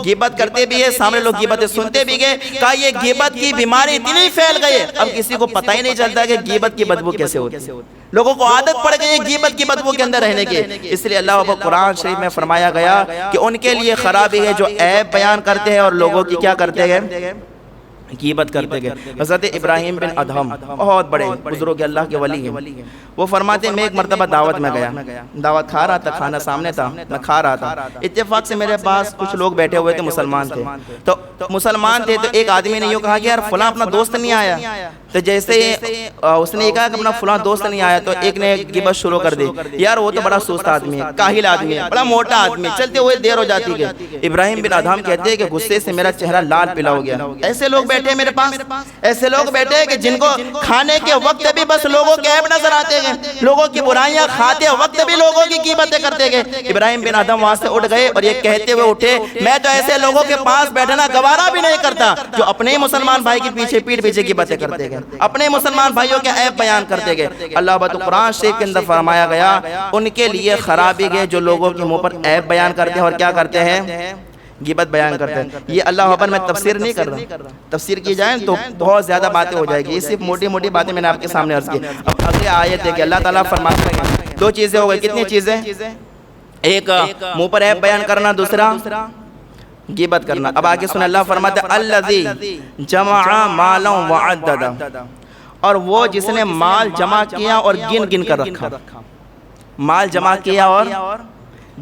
غیبت کرتے بھی ہیں، سامنے لوگ غیبتیں سنتے بھی گئے، کہا یہ غیبت کی بیماری اتنی پھیل گئی اب کسی کو پتہ ہی نہیں چلتا کہ غیبت کی بدبو کیسے ہوتی ہے، لوگوں کو عادت پڑ گئی ہے غیبت کی بدبو کے اندر رہنے کی۔ اس لیے اللہ ابا قرآن شریف میں فرمایا گیا کہ ان کے لیے خرابی ہے جو عیب بیان کرتے ہیں اور لوگوں کی کیا کرتے ہیں، غیبت کرتے گئے۔ حضرت ابراہیم بن ادہم بہت بڑے بزرگ اللہ کے ولی ہیں، وہ فرماتے ہیں میں ایک مرتبہ دعوت میں گیا، دعوت کھا رہا تھا، کھانا سامنے تھا، میں کھا رہا تھا، اتفاق سے میرے پاس کچھ لوگ بیٹھے ہوئے تھے، مسلمان تھے، تو مسلمان تھے تو ایک آدمی نے یہ کہا کہ یار فلاں اپنا دوست نہیں آیا، تو جیسے اس نے یہ کہا کہ اپنا فلاں دوست نہیں آیا تو ایک نے غیبت شروع کر دی، یار وہ تو بڑا سست آدمی ہے، کاہل آدمی ہے، بڑا موٹا آدمی، چلتے ہوئے دیر ہو جاتی ہے۔ ابراہیم بن ادہم کہتے ہیں کہ غصے سے میرا چہرہ لال پیلا ہو گیا۔ ایسے لوگ بیٹھے میرے پاس، ایسے لوگ بیٹھے کہ جن کو کھانے کے وقت بھی بس لوگوں کے عیب نظر آتے ہیں، لوگوں کی برائیاں کھاتے وقت بھی لوگوں کی غیبتیں کرتے گئے۔ ابراہیم بن ادہم وہاں سے اٹھ گئے اور یہ کہتے ہوئے اٹھے میں تو ایسے لوگوں کے پاس بیٹھنا گوارا بھی نہیں کرتا جو اپنے مسلمان بھائی کے پیچھے پیٹھ پیچھے غیبتیں کرتے گئے، اپنے مسلمان بھائیوں کے عیب بیان کرتے گئے۔ اللہ بات قرآن شریف کے اندر فرمایا گیا ان کے لیے خرابی گئے جو لوگوں کے منہ پر عیب بیان کرتے ہیں اور کیا کرتے ہیں، غیبت بیان کرتے ہیں۔ یہ اللہ اکبر میں تفسیر نہیں کر رہا، تفسیر کی جائیں تو بہت زیادہ باتیں ہو جائے گی، یہ صرف موٹی موٹی باتیں میں نے آپ کے سامنے عرض کی۔ اب اگلی آیت ہے کہ اللہ تعالیٰ فرماتے ہیں دو چیزیں ہو گئی، کتنی چیزیں، ایک منہ پر عیب بیان کرنا، دوسرا غیبت کرنا۔ اب آگے سن اللہ فرماتے ہیں الذی جمع مالا وعددا، اور وہ جس نے مال جمع کیا اور گن گن کر رکھا، مال جمع کیا اور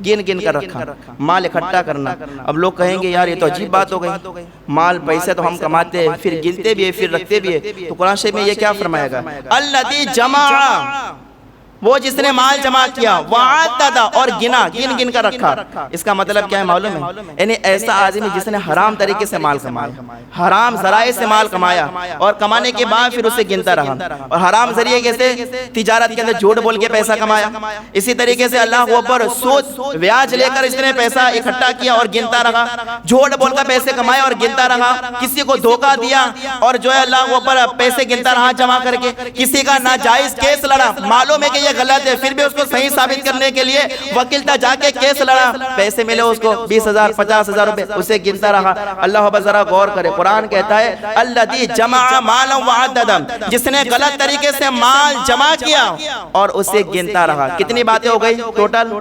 گن گن کر رکھا، مال اکٹھا کرنا۔ اب لوگ کہیں گے یار یہ تو عجیب بات ہو گئی، مال پیسے تو ہم کماتے ہیں پھر گنتے بھی ہیں پھر رکھتے بھی ہیں، تو قرآن شریف میں یہ کیا فرمائے گا، الذی جمع، وہ جس نے مال جمع کیا، وعدد، اور گنا، گن گن کر رکھا۔ اس کا مطلب کیا ہے معلوم ہے، یعنی ایسا آدمی جس نے حرام طریقے سے مال کمایا، حرام ذرائع سے مال کمایا اور کمانے کے بعد پھر اسے گنتا رہا، اور حرام ذریعے سے تجارت کے اندر جھوٹ بول کے پیسہ کمایا، اسی طریقے سے اللہ کے اوپر سود بیاج لے کر اس نے پیسہ اکٹھا کیا اور گنتا رہا، جھوٹ بول کر پیسے کمائے اور گنتا رہا، کسی کو دھوکہ دیا اور جو ہے اللہ کے اوپر پیسے گنتا رہا جمع کر کے، کسی کا ناجائز کیس لڑا، معلوم ہے کہ یہ غلط ہے پھر بھی اس کو صحیح ثابت کرنے کے لیے وکیل تک جا کے کیس لڑا، پیسے ملے اس کو 20,000 50,000 روپے، اسے گنتا رہا۔ اللہ ذرا غور کرے، قرآن کہتا ہے الذی جمع مالا وعددا، جس نے غلط طریقے سے مال جمع کیا اور اسے گنتا رہا۔ کتنی باتیں ہو گئی ٹوٹل،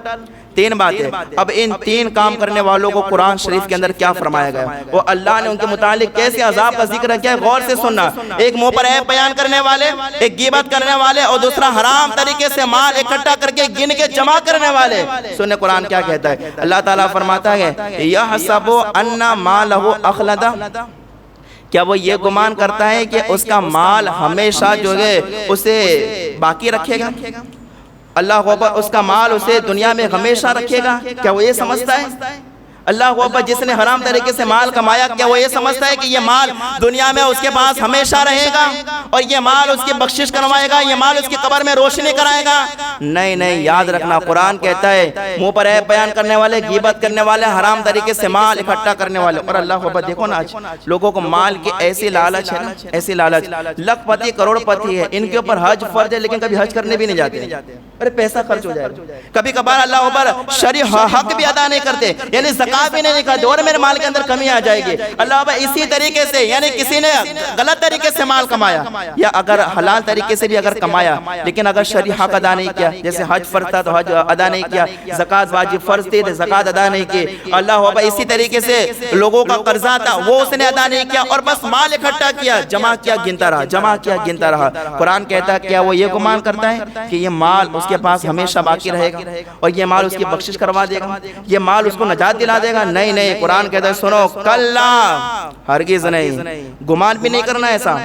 3 باتیں۔ اب ان 3 کام کرنے والوں کو قرآن شریف کے اندر کیا فرمایا گیا، وہ اللہ نے ان کے متعلق کیسے عذاب کا ذکر کیا ہے، غور سے سننا۔ ایک منہ پر عیب بیان کرنے والے، ایک غیبت کرنے والے، اور دوسرا حرام طریقے سے مال اکٹھا کر کے گن کے جمع کرنے والے۔ سنیں قرآن کیا کہتا ہے، اللہ تعالیٰ فرماتا ہے یحسب ان مالہ اخلدا، کیا وہ یہ گمان کرتا ہے کہ اس کا مال ہمیشہ جو ہے اسے باقی رکھے گا، اللہ اکبر اس کا مال اسے دنیا میں ہمیشہ رکھے گا، کیا وہ یہ سمجھتا ہے؟ اللہ اکبر جس نے حرام طریقے سے مال کمایا کیا وہ یہ سمجھتا ہے کہ یہ مال دنیا میں اس کے پاس ہمیشہ رہے گا اور یہ مال اس کی بخشش کروائے گا، یہ مال اس کی قبر میں روشنی کرائے گا؟ نہیں نہیں، یاد رکھنا قرآن کہتا ہے منہ پر عیب بیان کرنے والے، غیبت کرنے والے، حرام طریقے سے مال اکٹھا کرنے والے۔ اور اللہ اکبر دیکھو نا آج لوگوں کو مال کی ایسی لالچ ہے نا، ایسی لالچ، لکھ پتی کروڑ پتی ہے، ان کے اوپر حج فرض ہے لیکن کبھی حج کرنے بھی نہیں جاتے، ارے پیسہ خرچ ہو جائے گا، کبھی کبھار اللہ اکبر شرعی حق بھی ادا نہیں کرتے، یعنی زکات زکات بھی نہیں نکالتے اور میرے مال کے اندر کمی آ جائے گی۔ اللہ اب اسی طریقے سے یعنی کسی نے غلط طریقے سے مال کمایا یا اگر حلال طریقے سے بھی اگر کمایا لیکن اگر شرعی حق ادا نہیں کیا، جیسے حج فرض تھا تو حج ادا نہیں کیا، زکات واجب فرض تھی تو زکات ادا نہیں کی، اللہ اب اسی طریقے سے لوگوں کا قرضہ تھا وہ اس نے ادا نہیں کیا اور بس مال اکٹھا کیا، جمع کیا، گنتا رہا، جمع کیا، گنتا رہا۔ قرآن کہتا ہے کیا وہ یہ گمان کرتا ہے کہ یہ مال اس کے پاس ہمیشہ باقی رہے گا اور یہ مال اس کی بخشش کروا دے گا، یہ مال اس کو نجات دلا دے گا؟ نہیں نہیں، قرآن کہتا ہے سنو، کلا، ہرگز نہیں، گمان بھی نہیں کرنا ایسا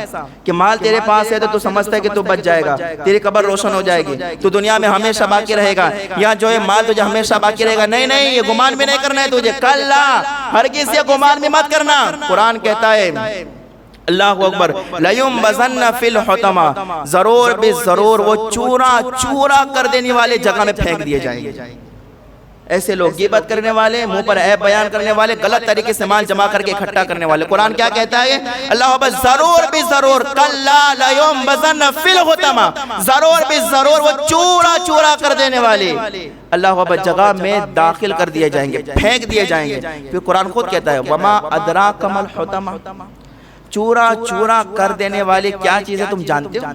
کہ مال تیرے پاس ہے تو سمجھتا ہے کہ تو بچ جائے گا، تیری قبر روشن ہو جائے گی، تو دنیا میں ہمیشہ باقی رہے گا، یا جو ہے مال تجھے ہمیشہ باقی رہے گا۔ نہیں نہیں، یہ گمان بھی نہیں کرنا ہے تجھے، کلا، ہرگز یہ گمان بھی مت کرنا۔ قرآن کہتا ہے اللہ اکبر، لَيُنبَذَنَّ فِي الْحُطَمَةِ، ضرور بے ضرور وہ چورا چورا کر دینے والے جگہ میں پھینک دیے جائیں گے۔ ایسے لوگ غیبت کرنے والے، منہ پر عیب بیان کرنے والے، غلط طریقے سے مال جمع کر کے اکٹھا کرنے والے، قرآن کیا کہتا ہے؟ اللہ اکبر، ضرور بھی ضرور، کلا لَيُنبَذَنَّ فِي الْحُطَمَةِ، ضرور بھی ضرور وہ چورا چورا کر دینے والے اللہ اکبر جگہ میں داخل کر دیے جائیں گے، پھینک دیے جائیں گے۔ پھر قرآن خود کہتا ہے وَمَا أَدْرَاكَ مَا الْحُطَمَةُ، چورا چورا کر دینے والے کیا چیز ہے تم جانتے ہو؟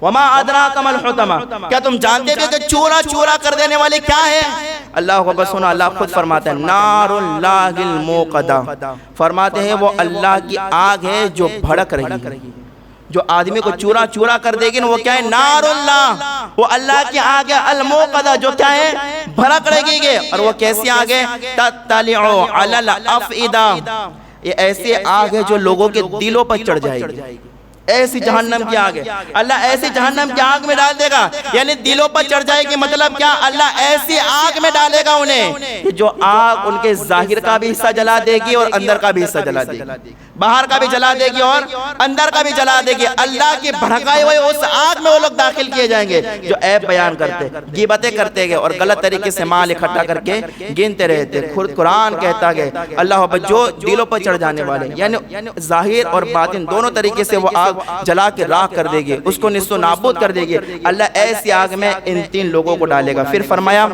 وَمَا أَدْرَاكَ مَا الْحُطَمَةُ، کیا تم جانتے بھی کہ چورا چورا کر دینے والے کیا ہے؟ اللہ کو بس سنا، اللہ خود فرماتا ہے نار اللہ الموقدہ، فرماتے ہیں وہ اللہ کی آگ ہے جو بھڑک رہی ہے۔ جو آدمی کو چورا چورا کر دے گی نا وہ کیا ہے؟ نار اللہ، وہ اللہ کی آگ ہے الموقدہ جو کیا ہے؟ بھڑک رہی ہے۔ اور وہ کیسی آگ ہے؟ تطلع علی الافئدہ، یہ ایسی آگ ہے جو لوگوں کے دلوں پر چڑھ جائے گی، ایسی جہنم کی آگ ہے۔ اللہ ایسی جہنم کی آگ میں ڈال دے گا، یعنی دلوں پر چڑھ جائے گی، مطلب کیا؟ اللہ ایسی آگ میں ڈالے گا انہیں کہ جو آگ ان کے ظاہر کا بھی حصہ جلا دے گی اور اندر کا بھی حصہ جلا دے گی، باہر کا بھی جلا دے گی اور اندر کا بھی جلا دے گی۔ اللہ کی بھڑکائے ہوئے اس آگ میں وہ لوگ داخل کیے جائیں گے جو عیب بیان کرتے، غیبتیں کرتے گئے اور غلط طریقے سے مال اکٹھا کر کے گنتے رہتے۔ خود قرآن کہتا ہے اللہ جو دلوں پر چڑھ جانے والے یعنی ظاہر اور باطن دونوں طریقے سے وہ آگ جلا کے راکھ کر دے گی، اس کو نصف و نابود کر دے گی۔ اللہ ایسی آگ میں ان تین لوگوں کو ڈالے گا۔ پھر فرمایا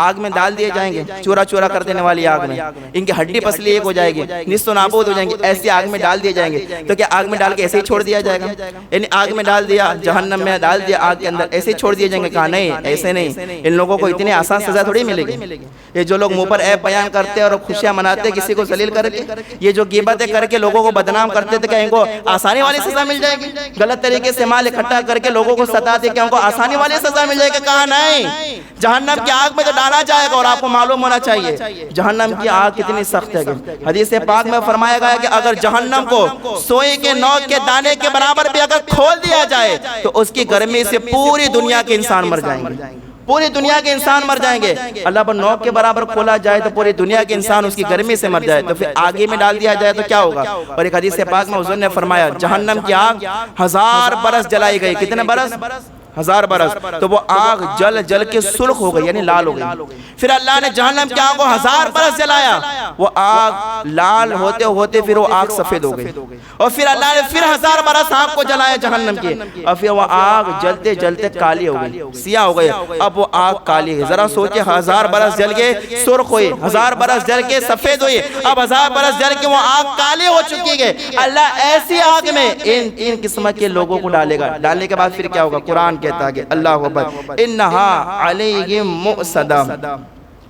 آگ میں ڈال دیے جائیں گے، چورا چورا کر دینے والی آگ میں، ان کی ہڈی پسلی ایک ہو جائے گی، نصف و نابود ہو جائیں گے، ایسی آگ میں ڈال دیے جائیں گے۔ تو کیا آگ میں ڈال کے ایسے ہی چھوڑ دیا جائے گا؟ یعنی آگ میں ڈال دیا، جہنم میں ڈال دیا آگ کے اندر، ایسے ہی چھوڑ دیے جائیں گے؟ کہا نہیں، ایسے نہیں، ان لوگوں کو اتنی آسان سزا تھوڑی ملے گی۔ یہ جو لوگ منہ پر عیب بیان کرتے اور خوشیاں مناتے کسی کو ذلیل کر کے، یہ جو غیبتیں کر کے لوگوں کو بدنام کرتے تھے، کیا ان کو آسانی والی سزا مل جائے گی؟ غلط طریقے سے مال اکٹھا کر کے لوگوں کو ستاتے، کیا ان کو آسانی والی سزا مل جائے گی؟ کہا نہیں، جہنم کی آگ میں تو ڈالا جائے گا۔ اور آپ کو معلوم ہونا چاہیے جہنم کی آگ کتنی سخت ہے۔ حدیث پاک میں فرمایا گیا ہے کہ اگر جہنم کو سوئی کے نوک کے دانے کے برابر بھی اگر کھول دیا جائے تو اس کی گرمی سے پوری دنیا کے انسان مر جائیں گے، پوری دنیا کے انسان مر جائیں گے۔ اللہ پر نوک کے برابر کھولا جائے تو پوری دنیا کے انسان اس کی گرمی سے مر جائے، تو پھر آگے میں ڈال دیا جائے تو کیا ہوگا؟ اور ایک حدیث پاک میں حضور نے فرمایا جہنم کی آگ 1000 برس جلائی گئی۔ کتنے برس؟ 1000 برس۔ تو وہ آگ جل جل کے سرخ ہو گئی، یعنی لال ہو گئی۔ پھر اللہ نے جہنم کی آگ کو 1000 برس جلایا، وہ آگ لال ہوتے ہوتے پھر وہ آگ سفید ہو گئی۔ اور پھر اللہ نے پھر 1000 برس آگ کو جلایا جہنم کی، اور پھر وہ آگ جلتے جلتے کالی ہو گئی، سیاہ ہو گئی۔ اب وہ آگ کالی ہے، ذرا سوچے 1000 برس جل کے سرخ ہوئی، 1000 برس جل کے سفید ہوئی، اب 1000 برس جل کے وہ آگ کالی ہو چکی ہے۔ اللہ ایسی آگ میں ان تین قسم کے لوگوں کو ڈالے گا۔ ڈالنے کے بعد پھر کیا ہوگا؟ قرآن کہتا ہے اللہ اکبر انہا علیہم مؤصدہ،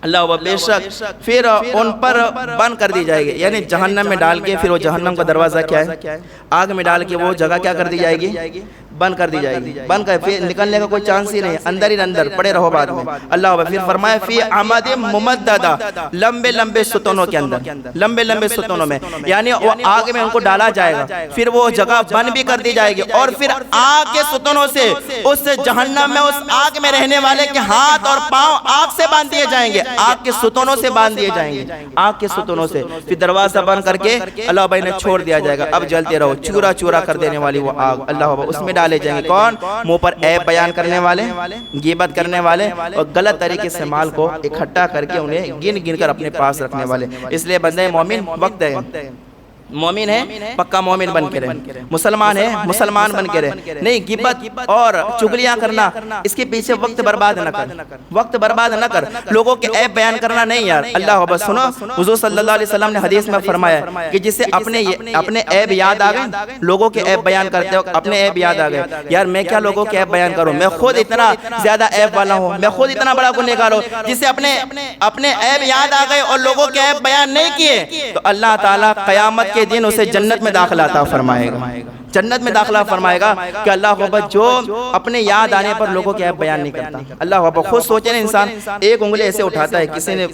اللہ اکبر بے شک پھر ان پر بند کر دی جائے گی، یعنی جہنم میں ڈال کے پھر وہ جہنم کا دروازہ کیا ہے؟ آگ میں ڈال کے وہ جگہ کیا کر دی جائے گی؟ بند کر دی جائے گی، بند کر پھر نکلنے کا کوئی چانس ہی نہیں، اندر ہی اندر پڑے رہو بعد میں۔ اللہ اکبر پھر فرمایا فی عمد ممددہ، لمبے لمبے ستونوں کے اندر، لمبے لمبے ستونوں میں، یعنی وہ آگ میں ان کو ڈالا جائے گا، پھر وہ جگہ بند بھی کر دی جائے گی، اور پھر آگ کے ستونوں سے اس جہنم میں اس آگ میں رہنے والے کے ہاتھ اور پاؤں آگ سے باندھ دیے جائیں گے، آگ کے ستونوں سے باندھ دیے جائیں گے، آگ کے ستونوں سے۔ پھر دروازہ بند کر کے اللہ بھائی نے چھوڑ دیا جائے گا، اب جلتے رہو، چورا چورا کر دینے والی وہ آگ، اللہ اس میں ڈالے جائیں گے۔ کون؟ منہ پر عیب بیان کرنے والے، غیبت کرنے والے، اور غلط طریقے سے مال کو اکٹھا کر کے انہیں گن گن کر اپنے پاس رکھنے والے۔ اس لیے بندہ مومن وقت ہے مومن ہے پکا مومن بن کے رہے، مسلمان ہے مسلمان بن کے رہے، نہیں غیبت اور چغلیاں کرنا، اس کے پیچھے وقت برباد نہ کر، وقت برباد نہ کر، لوگوں کے عیب بیان کرنا نہیں یار۔ اللہ اکبر، سنو حضور صلی اللہ علیہ وسلم نے حدیث میں فرمایا کہ جسے اپنے عیب یاد آ گئے، لوگوں کے عیب بیان کرتے ہو اپنے عیب یاد آ گئے، یار میں کیا لوگوں کے عیب بیان کروں، میں خود اتنا زیادہ عیب والا ہوں، میں خود اتنا بڑا گنہگار ہوں، جسے اپنے عیب یاد آ گئے اور لوگوں کے عیب بیان نہیں کیے، تو اللہ تعالیٰ قیامت کے دن اسے جنت میں داخلہ عطا فرمائے گا، جنت میں داخلہ فرمائے گا کہ اللہ اکبر جو اپنے یاد آنے پر لوگوں کے عیب بیان نہیں کرتا۔ اللہ اکبر، خود سوچیں نا، انسان ایک انگلی ایسے اٹھاتا ہے، کسی نے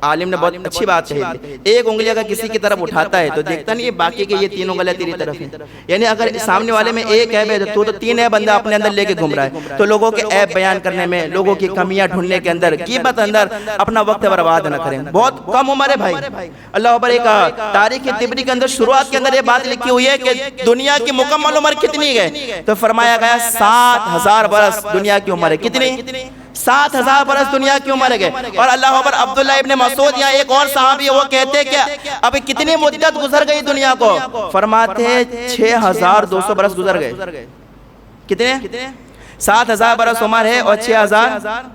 عالم نے بہت اچھی بات کہی تھی، ایک انگلی اگر کسی کی طرف اٹھاتا ہے تو دیکھتا نہیں باقی کہ یہ تین انگلیاں تیری طرف ہیں، یعنی اگر سامنے والے میں ایک عیب ہے تو تین عیب بندہ اپنے اندر لے کے گھوم رہا ہے۔ تو لوگوں کے عیب بیان کرنے میں، لوگوں کی کمیاں ڈھونڈنے کے اندر، غیبت اندر اپنا وقت برباد نہ کریں، بہت کم عمر ہے بھائی۔ اللہ اکبر، ایک تاریخ طبری کے اندر شروعات کے اندر یہ بات لکھی ہوئی ہے کہ دنیا کی مکمل عمر کتنی ہے، تو فرمایا گیا 7000 برس دنیا کی عمر ہے۔ کتنی؟ 7000 برس دنیا کی عمر ہے۔ اور اللہ اکبر، عبداللہ ابن مسعود یا ایک اور صحابی وہ کہتے کہ اب کتنی مدت گزر گئی دنیا کو، فرماتے ہیں 6200 برس گزر گئے۔ کتنے؟ 7000 برس عمر ہے اور 6000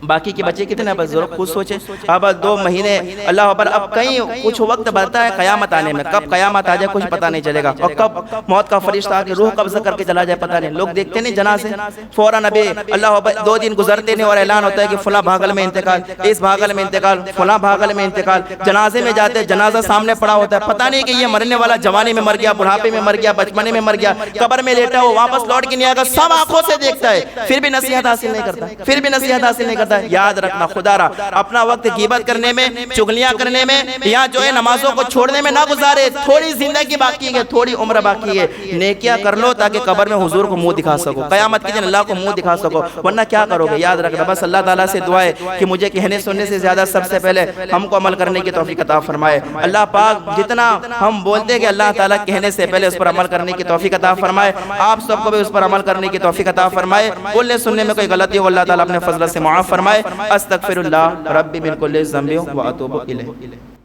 باقی کے بچے کتنے؟ بس ضرور خود سوچیں۔ اب 2 مہینے، اللہ اکبر، اب کہیں کچھ وقت بڑھتا ہے قیامت آنے میں، کب قیامت آ جائے کچھ پتہ نہیں چلے گا، اور کب موت کا فرشتہ آ کے روح قبض کر کے چلا جائے پتہ نہیں۔ لوگ دیکھتے نہیں جنازے، فوراً ابھی اللہ اکبر 2 دن گزرتے نہیں اور اعلان ہوتا ہے کہ فلاں بھاگل میں انتقال، اس بھاگل میں انتقال، فلاں بھاگل میں انتقال۔ جنازے میں جاتے، جنازہ سامنے پڑا ہوتا ہے، پتہ نہیں کہ یہ مرنے والا جوانی میں مر گیا، بڑھاپے میں مر گیا، بچپنے میں مر گیا، قبر میں لیٹا ہو، واپس لوٹ کے نہیں آئے گا، سب آنکھوں سے دیکھتا ہے، پھر بھی نصیحت حاصل نہیں کرتا، پھر بھی نصیحت حاصل نہیں کرتا۔ یاد رکھنا خدا را، اپنا وقت غیبت کرنے میں، چغلیاں کرنے میں، یا جو ہے نمازوں کو چھوڑنے میں نہ گزارے۔ تھوڑی زندگی باقی ہے، تھوڑی عمر باقی ہے، نیکیاں کر لو تاکہ قبر میں حضور کو منہ دکھا سکو، قیامت کے دن اللہ کو منہ دکھا سکو، ورنہ کیا کرو گے؟ یاد رکھنا بس اللہ تعالیٰ سے دعا ہے کہ مجھے کہنے سننے سے زیادہ سب سے پہلے ہم کو عمل کرنے کی توفیق عطا فرمائے۔ اللہ پاک جتنا ہم بولتے ہیں کہ اللہ تعالیٰ کہنے سے پہلے اس پر عمل کرنے کی توفیق عطا فرمائے، آپ سب کو بھی اس پر عمل کرنے کی توفیق عطا فرمائے۔ بولنے سننے میں کوئی غلطی ہو اللہ تعالیٰ اپنے فضل سے معاف فرمائے۔ استغفر اللہ ربی من کل ذنب و اتوب الیہ۔